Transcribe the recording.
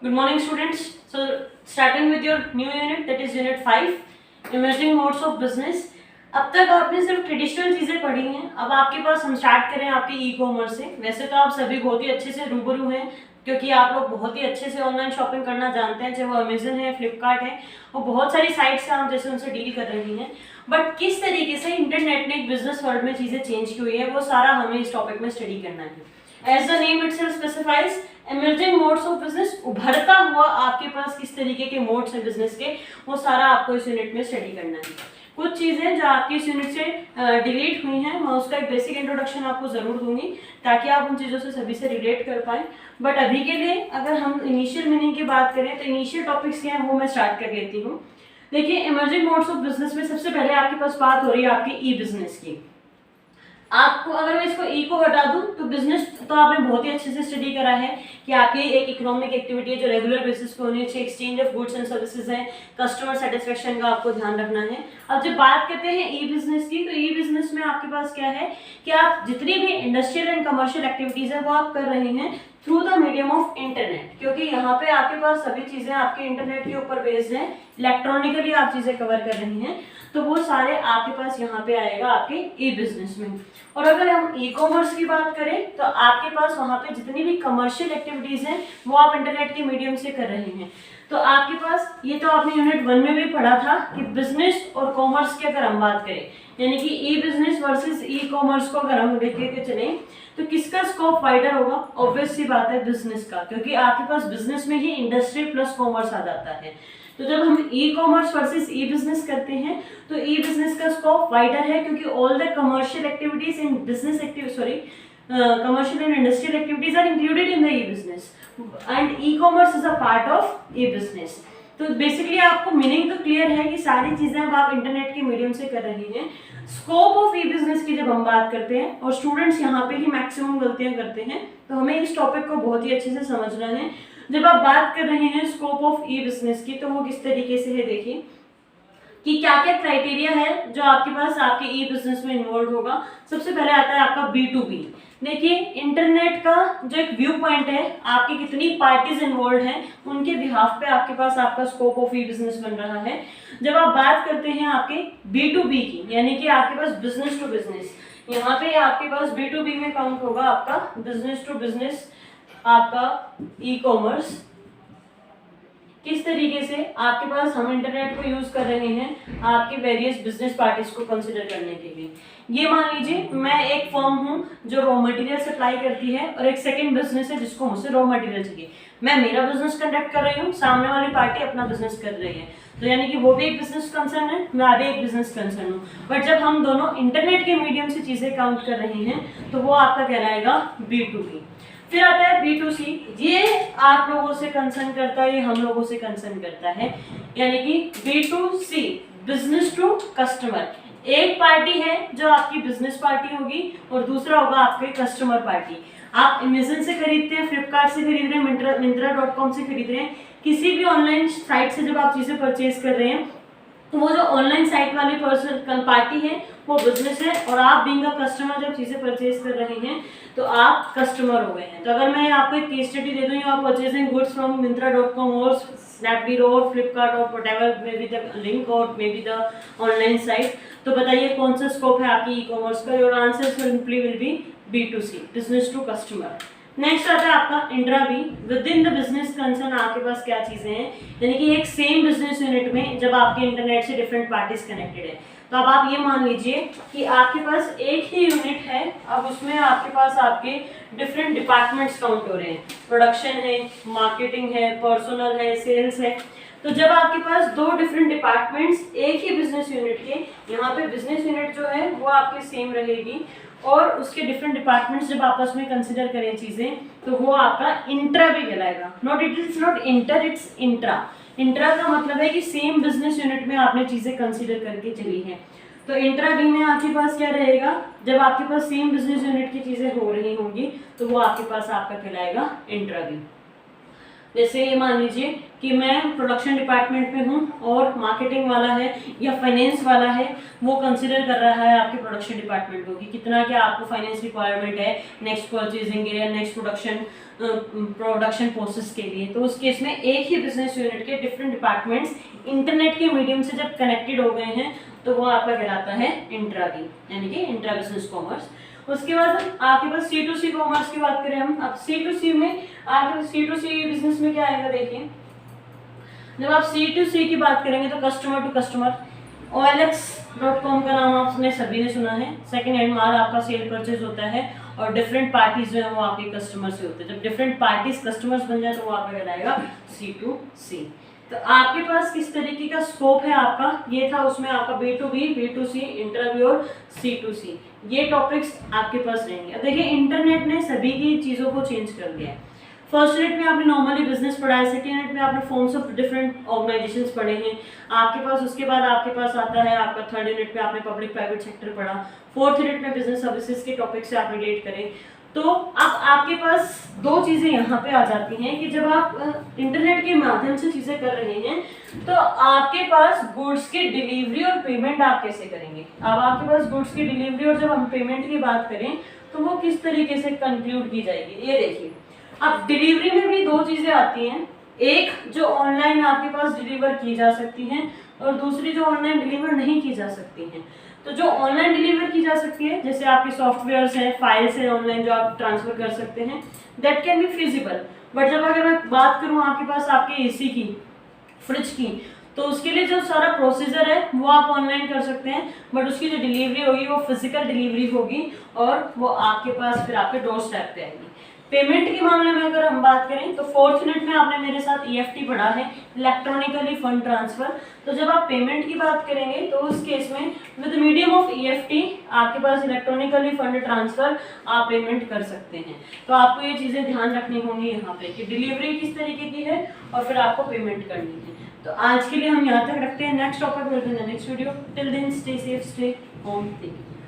Good morning, students. So, starting with your new unit, that is Unit 5, Emerging Modes of Business. अब तक आपने सिर्फ traditional चीज़ें पढ़ी हैं. अब आपके पास हम स्टार्ट करें आपके ई कॉमर्स से. वैसे तो आप सभी बहुत ही अच्छे से रूबरू हैं क्योंकि आप लोग बहुत ही अच्छे से ऑनलाइन शॉपिंग करना जानते हैं, चाहे वो अमेजन है, फ्लिपकार्ट है और बहुत सारी साइट्स हैं आप जैसे उनसे डील कर रही हैं. बट किस तरीके से इंटरनेट ने एक बिजनेस वर्ल्ड में चीज़ें चेंज की हुई है वो सारा हमें इस टॉपिक में स्टडी करना है. As the name itself specifies, emerging modes of business, उभरता हुआ आपके पास किस तरीके के मोड्स हैं बिजनेस के, वो सारा आपको इस यूनिट में स्टडी करना है. कुछ चीज़ें जो आपकी इस यूनिट से डिलीट हुई हैं मैं उसका एक बेसिक इंट्रोडक्शन आपको ज़रूर दूंगी ताकि आप उन चीज़ों से सभी से रिलेट कर पाएँ. बट अभी के लिए अगर हम इनिशियल मीनिंग की बात करें तो इनिशियल टॉपिक्स क्या हैं वो मैं स्टार्ट कर लेती हूँ. देखिए, इमर्जिंग मोड्स ऑफ बिजनेस में सबसे पहले आपके पास बात हो रही है आपकी ई बिजनेस की. आपको अगर मैं इसको ई को हटा दूं तो बिजनेस तो आपने बहुत ही अच्छे से स्टडी करा है कि आपकी एक इकोनॉमिक एक्टिविटी है जो रेगुलर बेसिस पे होनी चाहिए, exchange of goods and services है, कस्टमर सेटिस्फेक्शन का आपको ध्यान रखना है. अब जब बात करते हैं ई बिजनेस की, तो ई बिजनेस में आपके पास क्या है कि आप जितनी भी इंडस्ट्रियल एंड कमर्शियल एक्टिविटीज है वो आप कर रहे हैं through the medium of internet, क्योंकि यहाँ पे आपके पास सभी चीजें आपके इंटरनेट के ऊपर बेस्ड हैं, इलेक्ट्रॉनिकली आप चीजें कवर कर रही हैं, तो वो सारे आपके पास यहाँ पे आएगा आपके ई बिजनेस में. और अगर हम ई कॉमर्स की बात करें तो आपके पास वहाँ पे जितनी भी कमर्शियल एक्टिविटीज हैं वो आप इंटरनेट के मीडियम से कर रहे हैं. तो आपके पास ये तो आपने यूनिट 1 में भी पढ़ा था कि बिजनेस और कॉमर्स की अगर हम बात करें, यानी कि ई बिजनेस वर्सेस ई कॉमर्स को अगर हम देख के चलें तो किसका स्कोप वाइडर होगा? ऑब्वियस सी बात है बिजनेस का, क्योंकि आपके पास बिजनेस में ही इंडस्ट्री प्लस कॉमर्स आ जाता है. तो जब हम ई कॉमर्स वर्सेस ई बिजनेस करते हैं तो ई बिजनेस का स्कोप वाइडर है क्योंकि all the commercial activities in business commercial and industrial activities are included in the e-business and e-commerce is a part of e-business. तो बेसिकली आपको मीनिंग तो clear है कि सारी चीजें अब आप इंटरनेट के मीडियम से कर रही हैं. स्कोप ऑफ ई बिजनेस की जब हम बात करते हैं और स्टूडेंट्स यहाँ पे ही मैक्सिमम गलतियां करते हैं, तो हमें इस टॉपिक को बहुत ही अच्छे से समझना है. जब आप बात कर रहे हैं स्कोप ऑफ ई बिजनेस की तो वो किस तरीके से है, देखिए कि क्या क्या क्राइटेरिया है जो आपके पास आपके ई बिजनेस में इन्वॉल्व होगा. सबसे पहले आता है आपका B2B. देखिए, इंटरनेट का जो एक व्यू पॉइंट है, आपकी कितनी पार्टीज इन्वॉल्व हैं उनके बिहाफ पे आपके पास आपका स्कोप ऑफ ई बिजनेस बन रहा है. जब आप बात करते हैं आपके B2B की, यानी कि आपके पास बिजनेस टू बिजनेस, यहाँ पे आपके पास B2B में काउंट होगा आपका बिजनेस टू बिजनेस, आपका ई कॉमर्स. किस तरीके से आपके पास हम इंटरनेट को यूज कर रहे हैं आपके वेरियस बिजनेस पार्टीज को कंसिडर करने के लिए. ये मान लीजिए मैं एक फर्म हूं जो रॉ मटेरियल सप्लाई करती है और एक सेकंड बिजनेस है जिसको मुझसे रॉ मटेरियल चाहिए. मैं मेरा बिजनेस कंडक्ट कर रही हूँ, सामने वाली पार्टी अपना बिजनेस कर रही है, तो यानी कि वो भी एक बिजनेस कंसर्न है, मैं भी एक बिजनेस कंसर्न हूँ. बट जब हम दोनों इंटरनेट के मीडियम से चीजें काउंट कर रहे हैं तो वो आपका कहलाएगा B2B. फिर आता है B2C. ये आप लोगों से कंसर्न करता है, ये हम लोगों से कंसर्न करता है, यानी कि B2C, बिजनेस टू कस्टमर. एक पार्टी है जो आपकी बिजनेस पार्टी होगी और दूसरा होगा आपके कस्टमर पार्टी. आप अमेजन से खरीदते हैं, फ्लिपकार्ट से खरीद रहे हैं, मिंत्रा.com से खरीद रहे हैं, किसी भी ऑनलाइन साइट से जब आप चीजें परचेज कर रहे हैं तो वो जो ऑनलाइन साइट वाली पर्सन पार्टी है वो बिजनेस है और आप बीइंग अ कस्टमर जब चीजें परचेज कर रहे हैं तो आप कस्टमर हो गए हैं. तो अगर मैं आपको एक केस स्टडी दे दूं, you are purchasing goods from मिंत्रा.com और स्नैपडील और फ्लिपकार्ट और whatever may be the link और may be the online site, तो बताइए कौन सा स्कोप है आपकी ई कॉमर्स का? Your answer simply will be B2C, business to customer. Next आता है आपका इंट्रा-बी. Within the business concern आपके पास क्या चीजें हैं, यानी कि एक सेम बिजनेस यूनिट में जब आपके इंटरनेट से डिफरेंट पार्टीज कनेक्टेड है, तो अब आप ये मान लीजिए कि आपके पास एक ही यूनिट है, अब उसमें आपके पास आपके डिफरेंट डिपार्टमेंट्स काउंट हो रहे हैं, प्रोडक्शन है, मार्केटिंग है, पर्सनल है, सेल्स है. तो जब आपके पास दो डिफरेंट डिपार्टमेंट्स एक ही बिजनेस यूनिट के, यहाँ पे बिजनेस यूनिट जो है वो आपके सेम रहेगी और उसके डिफरेंट डिपार्टमेंट्स जब आपस में कंसिडर करें चीजें तो वो आपका इंट्रा भी कहलाएगा. Not it is not inter, it's intra. Intra का मतलब है कि सेम बिजनेस यूनिट में आपने चीजें कंसिडर करके चली हैं. तो इंट्रा बी में आपके पास क्या रहेगा, जब आपके पास सेम बिजनेस यूनिट की चीजें हो रही होंगी तो वो आपके पास आपका कहलाएगा इंट्रा बी. जैसे ये मान लीजिए कि मैं प्रोडक्शन डिपार्टमेंट में हूँ और मार्केटिंग वाला है या फाइनेंस वाला है, वो कंसिडर कर रहा है आपके प्रोडक्शन डिपार्टमेंट को कि कितना क्या आपको फाइनेंस रिक्वायरमेंट है नेक्स्ट परचेजिंग के या नेक्स्ट प्रोडक्शन प्रोसेस के लिए। तो उस केस में एक ही बिजनेस यूनिट के डिफरेंट डिपार्टमेंट्स इंटरनेट के मीडियम से जब कनेक्टेड हो गए हैं तो वो आपका कहलाता है इंट्रा बी, यानी कि इंट्रा बिजनेस कॉमर्स। उसके बाद आपके पास C2C कॉमर्स की बात करें हम, अब C2C में आपके C2C बिजनेस में क्या आएगा देखिए, जब आप C2C की बात करेंगे तो कस्टमर टू कस्टमर, OLX.com का नाम आपने सभी ने सुना है। सेकंड हैंड माल आपका सेल परचेज होता है और डिफरेंट पार्टीज जो है वो आपके कस्टमर से होते हैं। जब डिफरेंट पार्टीज कस्टमर्स बन जाए तो वो आपका कहलाएगा C2C। तो आपके पास किस तरीके का स्कोप है आपका, ये था उसमें आपका B2B, B2C, इंटरव्यू और C2C, ये टॉपिक्स आपके पास रहेंगे। अब देखिए इंटरनेट ने सभी की चीज़ों को चेंज कर दिया है। फर्स्ट यूनिट में आपने नॉर्मली बिजनेस पढ़ा है, सेकेंड यूनिट में आपने फॉर्म्स ऑफ डिफरेंट ऑर्गेनाइजेशंस पढ़े हैं आपके पास। उसके बाद आपके पास आता है आपका थर्ड यूनिट में आपने पब्लिक प्राइवेट सेक्टर पढ़ा, फोर्थ यूनिट में बिजनेस सर्विसेज के टॉपिक से आप रिलेट करें। तो अब आपके पास दो चीज़ें यहाँ पे आ जाती हैं कि जब आप इंटरनेट के माध्यम से चीज़ें कर रहे हैं तो आपके पास गुड्स की डिलीवरी और पेमेंट आप कैसे करेंगे। अब आपके पास गुड्स की डिलीवरी और जब हम पेमेंट की बात करें तो वो किस तरीके से कंक्लूड की जाएगी, ये देखिए। अब डिलीवरी में भी दो चीज़ें आती हैं, एक जो ऑनलाइन आपके पास डिलीवर की जा सकती हैं और दूसरी जो ऑनलाइन डिलीवर नहीं की जा सकती हैं। तो जो ऑनलाइन डिलीवर की जा सकती है, जैसे आपके सॉफ्टवेयर्स हैं, फाइल्स हैं ऑनलाइन जो आप ट्रांसफर कर सकते हैं, that can be feasible. But जब अगर मैं बात करूँ आपके पास आपके AC की, फ्रिज की, तो उसके लिए जो सारा प्रोसीजर है वो आप ऑनलाइन कर सकते हैं, बट उसकी जो डिलीवरी होगी वो फिजिकल डिलीवरी होगी और वो आपके पास फिर आपके डोर स्टेप पे आएगी। पेमेंट के मामले में अगर हम बात करें तो फोर्थ यूनिट में आपने मेरे साथ EFT पढ़ा है, इलेक्ट्रॉनिकली फंड ट्रांसफर। तो जब आप पेमेंट की बात करेंगे तो उस केस में विद मीडियम ऑफ EFT आपके पास इलेक्ट्रॉनिकली फंड ट्रांसफर आप पेमेंट कर सकते हैं। तो आपको ये चीज़ें ध्यान रखनी होंगी यहाँ पे कि डिलीवरी किस तरीके की है और फिर आपको पेमेंट करनी है। तो आज के लिए हम यहाँ तक रखते हैं, नेक्स्ट टॉपिक मिलते हैं next video. Till then stay safe, stay home, take care.